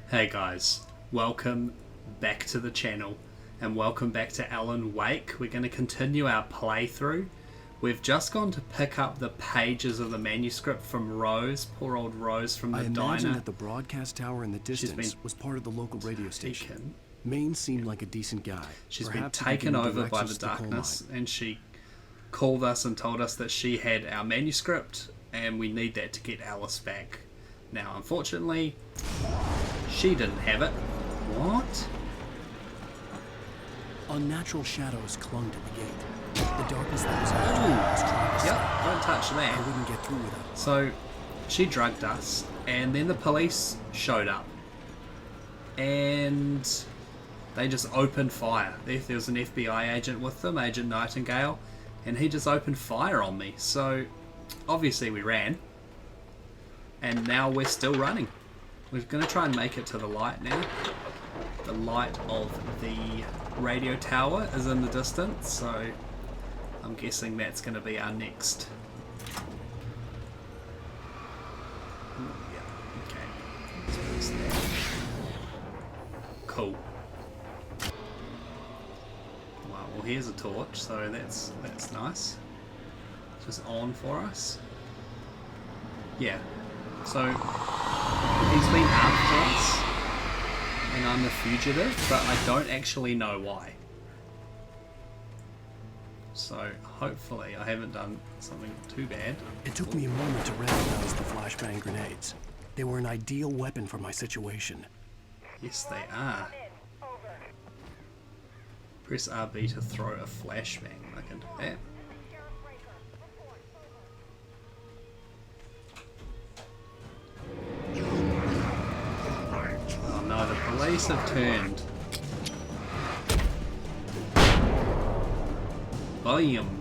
Hey guys, welcome back to the channel and welcome back to Alan Wake. We're going to continue our playthrough. We've just gone to pick up the pages of the manuscript from Rose, poor old Rose from the diner. I imagine that the broadcast tower in the distance was part of the local radio station. Maine seemed like a decent guy. She's been taken over by the darkness and she called us and told us that she had our manuscript and we need that to get Alice back. Now, unfortunately, she didn't have it. What? Unnatural shadows clung to the gate. The darkness that was after was trying to Yep, don't touch that. I wouldn't get through with it. So, she drugged us, and then the police showed up. And they just opened fire. There was an FBI agent with them, Agent Nightingale, and he just opened fire on me. So, obviously we ran. And now we're still running. We're going to try and make it to the light now. The light of the radio tower is in the distance, so I'm guessing that's going to be our next. Ooh, yeah, okay. Let's fix that. Cool. Well, here's a torch, so that's nice. Just on for us. Yeah. So, he's been after us, and I'm a fugitive, but I don't actually know why. So, hopefully I haven't done something too bad. It took me a moment to recognize the flashbang grenades. They were an ideal weapon for my situation. Yes, they are. Press RB to throw a flashbang. I can do that. Oh no, the police have turned. Volume.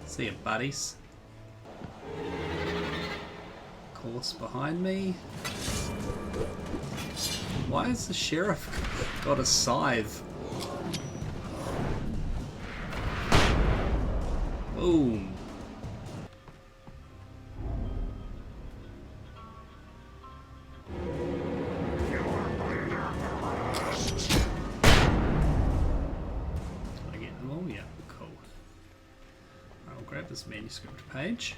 See ya, buddies. Course behind me. Why has the sheriff got a scythe? Boom. This manuscript page.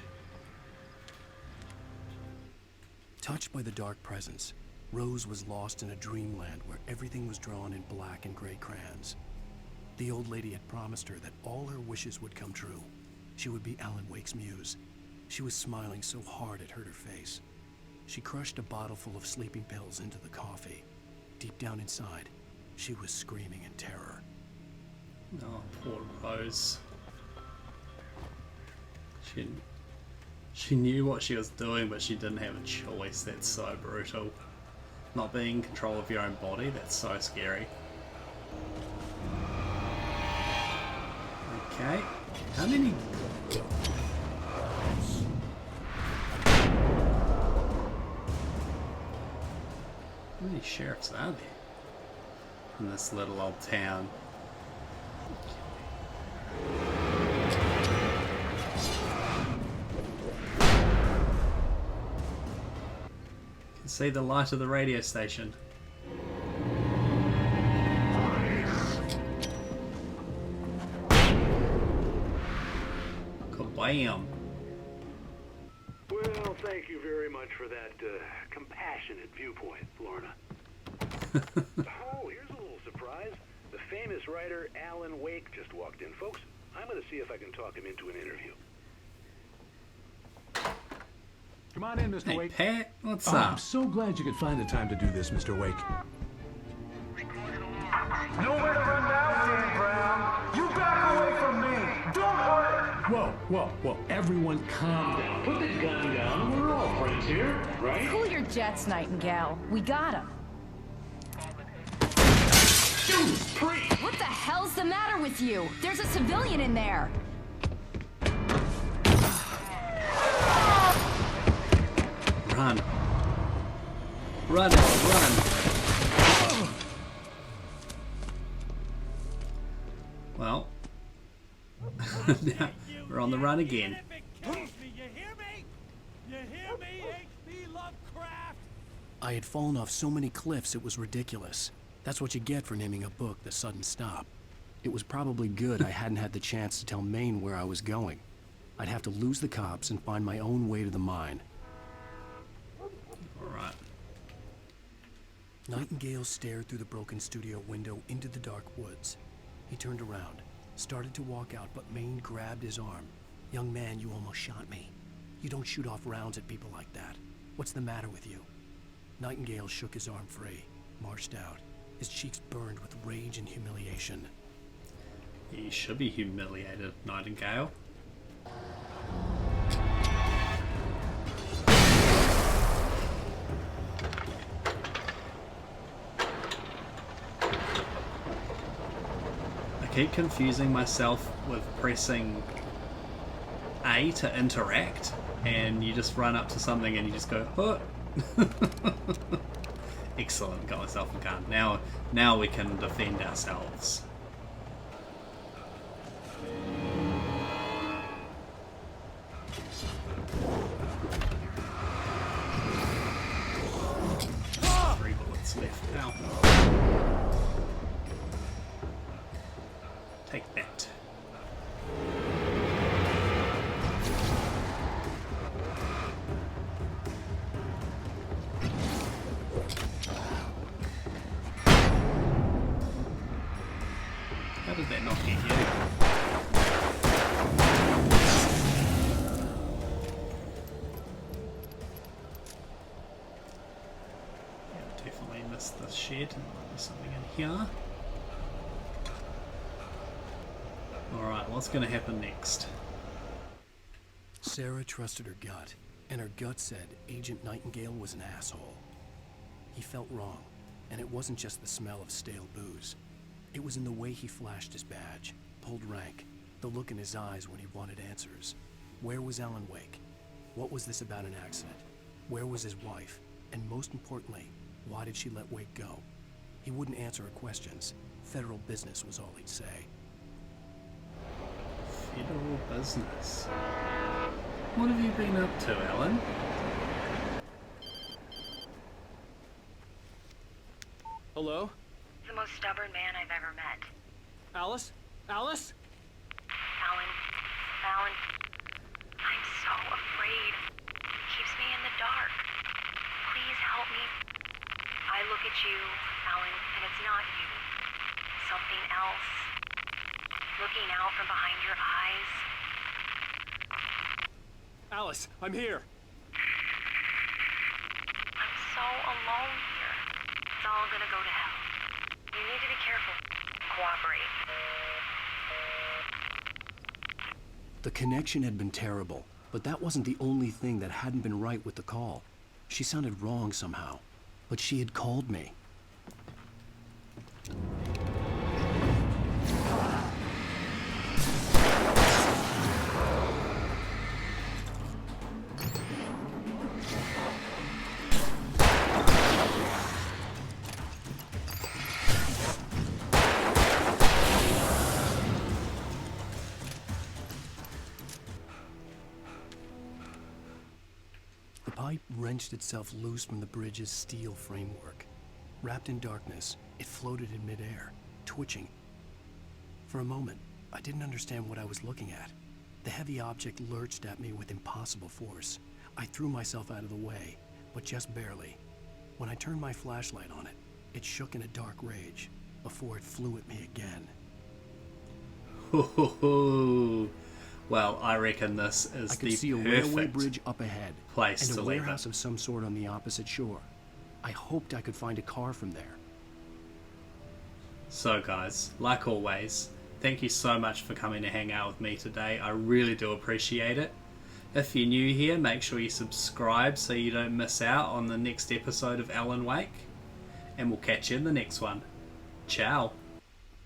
Touched by the dark presence, Rose was lost in a dreamland where everything was drawn in black and gray crayons. The old lady had promised her that all her wishes would come true. She would be Alan Wake's muse. She was smiling so hard it hurt her face. She crushed a bottle full of sleeping pills into the coffee. Deep down inside, she was screaming in terror. Oh, poor Rose. She knew what she was doing, but she didn't have a choice. That's so brutal. Not being in control of your own body, that's so scary. Okay. How many... How many sheriffs are there in this little old town? See the light of the radio station. Kablam! Well, thank you very much for that compassionate viewpoint, Lorna. Oh, here's a little surprise. The famous writer Alan Wake just walked in. Folks, I'm going to see if I can talk him into an interview. Come on in, Mr. Wake. Hey, Pat, what's up? up? I'm so glad you could find the time to do this, Mr. Wake. Nowhere to run now, Dan Brown. You back away from me. Don't hurt. Whoa. Everyone calm down. Put the gun down. We're all friends here, right? Cool your jets, Nightingale. We got him. Shoot, priest! What the hell's the matter with you? There's a civilian in there. Run. Run, run. Well. Now, we're on the run again. I had fallen off so many cliffs it was ridiculous. That's what you get for naming a book The Sudden Stop. It was probably good I hadn't had the chance to tell Maine where I was going. I'd have to lose the cops and find my own way to the mine. Alright. Nightingale stared through the broken studio window into the dark woods. He turned around, started to walk out, but Maine grabbed his arm. "Young man, you almost shot me. You don't shoot off rounds at people like that. What's the matter with you?" Nightingale shook his arm free, marched out. His cheeks burned with rage and humiliation. You should be humiliated, Nightingale. I keep confusing myself with pressing A to interact, and you just run up to something and you just go, "Huh." Excellent, got myself a gun. Now we can defend ourselves. Three bullets left. Ow. Take that. How did that not get you? Yeah, definitely missed the shed. There's something in here. Alright, what's going to happen next? Sarah trusted her gut, and her gut said Agent Nightingale was an asshole. He felt wrong, and it wasn't just the smell of stale booze. It was in the way he flashed his badge, pulled rank, the look in his eyes when he wanted answers. Where was Alan Wake? What was this about an accident? Where was his wife? And most importantly, why did she let Wake go? He wouldn't answer her questions. Federal business was all he'd say. Federal business. What have you been up to, Alan? Hello? The most stubborn man I've ever met. Alice? Alice? Alan, I'm so afraid. He keeps me in the dark. Please help me. I look at you, Alan, and it's not you. Something else. Looking out from behind your eyes. Alice, I'm here. I'm so alone here. It's all gonna go to hell. You need to be careful. Cooperate. The connection had been terrible, but that wasn't the only thing that hadn't been right with the call. She sounded wrong somehow, but she had called me. The pipe wrenched itself loose from the bridge's steel framework. Wrapped in darkness, it floated in midair, twitching. For a moment, I didn't understand what I was looking at. The heavy object lurched at me with impossible force. I threw myself out of the way, but just barely. When I turned my flashlight on it, it shook in a dark rage before it flew at me again. Ho ho ho. Well, I reckon this is I could the see a railway perfect bridge up ahead, place and to a leave warehouse it. of some sort on the opposite shore. I hoped I could find a car from there. So guys, like always, thank you so much for coming to hang out with me today. I really do appreciate it. If you're new here, make sure you subscribe so you don't miss out on the next episode of Alan Wake. And we'll catch you in the next one. Ciao.